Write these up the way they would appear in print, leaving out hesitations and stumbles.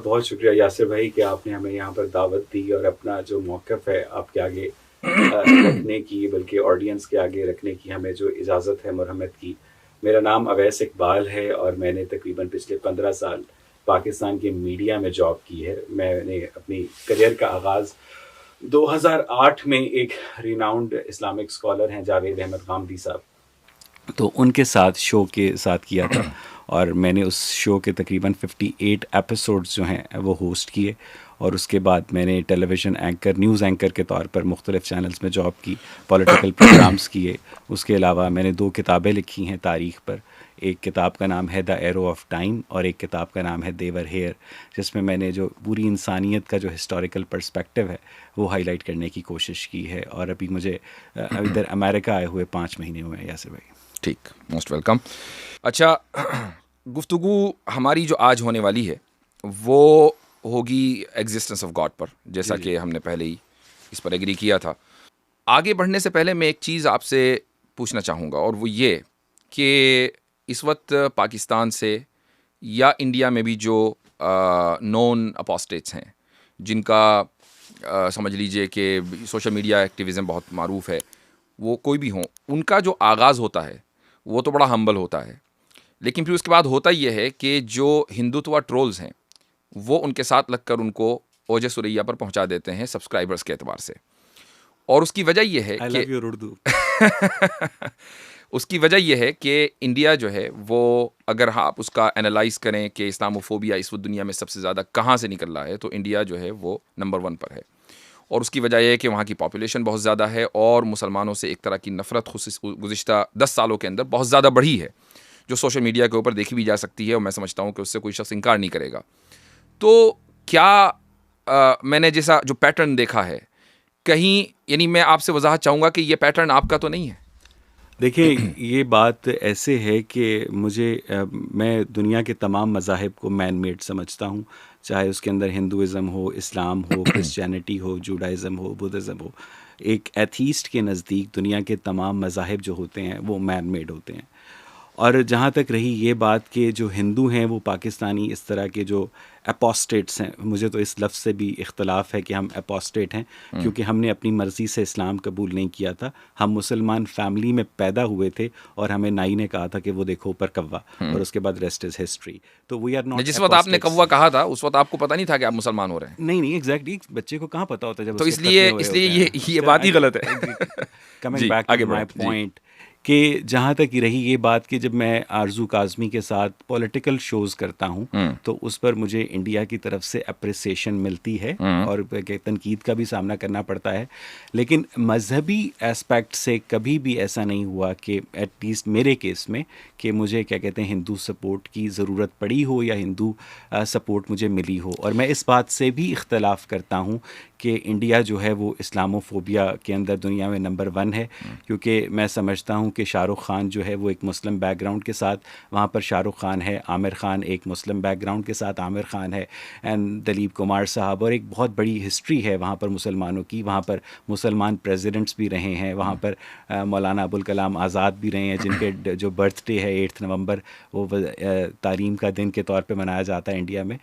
बहुत शुक्रिया यासिर भाई कि आपने हमें यहाँ पर दावत दी और अपना जो मौक़िफ़ है आपके आगे रखने की, बल्कि ऑडियंस के आगे रखने की हमें जो इजाज़त है मरहमत की। मेरा नाम अवैस इकबाल है और मैंने तकरीबन पिछले 15 साल पाकिस्तान के मीडिया में जॉब की है। मैंने अपनी करियर का आगाज़ 2008 में एक रिनाउंड इस्लामिक स्कॉलर हैं जावेद अहमद गामदी साहब, तो उनके साथ शो के साथ किया था और मैंने उस शो के तकरीबन 58 एपिसोड्स जो हैं वो होस्ट किए। और उसके बाद मैंने टेलीविज़न एंकर, न्यूज़ एंकर के तौर पर मुख्तलिफ़ चैनल्स में जॉब की, पॉलिटिकल प्रोग्राम्स किए। उसके अलावा मैंने 2 किताबें लिखी हैं तारीख़ पर। एक किताब का नाम है द एरो ऑफ टाइम और एक किताब का नाम है दे वर हियर, जिसमें मैंने जो पूरी इंसानियत का जो हिस्टोरिकल पर्सपेक्टिव है वो हाईलाइट करने की कोशिश की है। और अभी मुझे इधर अमेरिका आए हुए 5 महीने हुए हैं यासिर भाई। ठीक, मोस्ट वेलकम। अच्छा, गुफ्तगू हमारी जो आज होने वाली है वो होगी एग्जिस्टेंस ऑफ गॉड पर, जैसा कि हमने पहले ही इस पर एग्री किया था। आगे बढ़ने से पहले मैं एक चीज़ आपसे पूछना चाहूँगा, और वो ये कि इस वक्त पाकिस्तान से या इंडिया में भी जो नॉन अपोस्टेट्स हैं, जिनका समझ लीजिए कि सोशल मीडिया एक्टिविज़म बहुत मारूफ है, वो कोई भी हों, उनका जो आगाज़ होता है वो तो बड़ा हम्बल होता है, लेकिन फिर उसके बाद होता ये है कि जो हिंदुत्व ट्रोल्स हैं वो उनके साथ लगकर उनको ओजे सुरैया पर पहुंचा देते हैं सब्सक्राइबर्स के एतबार से। और उसकी वजह यह है कि उर्दू उसकी वजह यह है कि इंडिया जो है वो, अगर आप उसका एनालाइज करें कि इस्लामोफोबिया इस दुनिया में सबसे ज़्यादा कहाँ से निकल रहा है, तो इंडिया जो है वो नंबर 1 पर है। और उसकी वजह यह है कि वहाँ की पॉपुलेशन बहुत ज़्यादा है और मुसलमानों से एक तरह की नफ़रत गुज़िश्ता 10 सालों के अंदर बहुत ज़्यादा बढ़ी है, जो सोशल मीडिया के ऊपर देखी भी जा सकती है और मैं समझता हूँ कि उससे कोई शख्स इनकार नहीं करेगा। तो क्या मैंने जैसा जो पैटर्न देखा है कहीं, यानी मैं आपसे वजाहत चाहूँगा कि ये पैटर्न आपका तो नहीं है? देखिए, ये बात ऐसे है कि मैं दुनिया के तमाम मज़ाहिब को मैन मेड समझता हूँ, चाहे उसके अंदर हिंदुइज़्म हो, इस्लाम हो, क्रिश्चियनिटी हो, जूडाइज़म हो, बुद्धिज़्म हो। एक एथीस्ट के नज़दीक दुनिया के तमाम मज़ाहिब जो होते हैं वो मैन मेड होते हैं। और जहाँ तक रही ये बात कि जो हिंदू हैं वो पाकिस्तानी इस तरह के जो अपोस्टेट्स हैं, मुझे तो इस लफ्ज़ से भी इख्तलाफ है कि हम अपोस्टेट हैं, क्योंकि हमने अपनी मर्ज़ी से इस्लाम कबूल नहीं किया था। हम मुसलमान फैमिली में पैदा हुए थे और हमें नाई ने कहा था कि वो देखो ऊपर कौवा, और उसके बाद रेस्ट इज़ हिस्ट्री। तो वी आर नॉट। जिस वक्त आपने कौवा कहा था उस वक्त आपको पता नहीं था कि आप मुसलमान हो रहे हैं? नहीं, एग्जैक्टली, बच्चे को कहाँ पता होता है जब तो उसके खतने हुए होते इसलिए हैं। ये बात ही गलत है। कमिंग जी, बैक आगे टू माई बढ़ें। जी। पॉइंट कि जहाँ तक रही ये बात कि जब मैं आरजू काज़मी के साथ पॉलिटिकल शोज़ करता हूँ तो उस पर मुझे इंडिया की तरफ से अप्रिसिएशन मिलती है और तनकीद का भी सामना करना पड़ता है, लेकिन मजहबी एस्पेक्ट से कभी भी ऐसा नहीं हुआ कि एटलीस्ट मेरे केस में कि मुझे क्या कहते हैं हिंदू सपोर्ट की ज़रूरत पड़ी हो या हिंदू सपोर्ट मुझे मिली हो। और मैं इस बात से भी इख्तलाफ करता हूँ कि इंडिया जो है वो इस्लामोफोबिया के अंदर दुनिया में नंबर 1 है, क्योंकि मैं समझता हूँ कि शाहरुख खान जो है वो एक मुस्लिम बैकग्राउंड के साथ वहाँ पर शाहरुख खान है, आमिर खान एक मुस्लिम बैकग्राउंड के साथ आमिर खान है, एंड दिलीप कुमार साहब, और एक बहुत बड़ी हिस्ट्री है वहाँ पर मुसलमानों की। वहाँ पर मुसलमान प्रेसिडेंट्स भी रहे हैं, वहाँ पर मौलाना अबुल कलाम आज़ाद भी रहे हैं, जिनके जो बर्थडे है 8 नवंबर वो तालीम का दिन के तौर पे मनाया जाता है इंडिया में।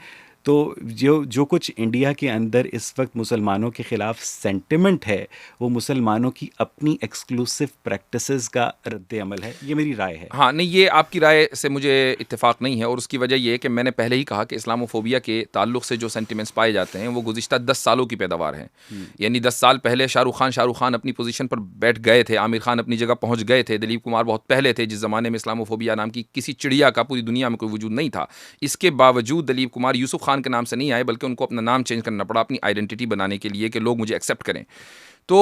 तो जो कुछ इंडिया के अंदर इस वक्त मुसलमानों के ख़िलाफ़ सेंटिमेंट है वो मुसलमानों की अपनी एक्सक्लूसिव प्रैक्टिसेस का रद्द अमल है, ये मेरी राय है। हाँ, नहीं, ये आपकी राय से मुझे इत्तेफाक नहीं है, और उसकी वजह ये है कि मैंने पहले ही कहा कि इस्लामोफोबिया के ताल्लुक़ से जो सेंटिमेंट्स पाए जाते हैं वो गुज़िश्ता 10 सालों की पैदावार हैं। यानी 10 साल पहले शाहरुख खान अपनी पोजीशन पर बैठ गए थे, आमिर खान अपनी जगह पहुँच गए थे, दिलीप कुमार बहुत पहले थे, जिस ज़माने में इस्लामोफोबिया नाम की किसी चिड़िया का पूरी दुनिया में कोई वजूद नहीं था। इसके बावजूद दिलीप कुमार यूसुफ खान के नाम से नहीं आए, बल्कि उनको अपना नाम चेंज करना पड़ा अपनी आइडेंटिटी बनाने के लिए कि लोग मुझे एक्सेप्ट करें। तो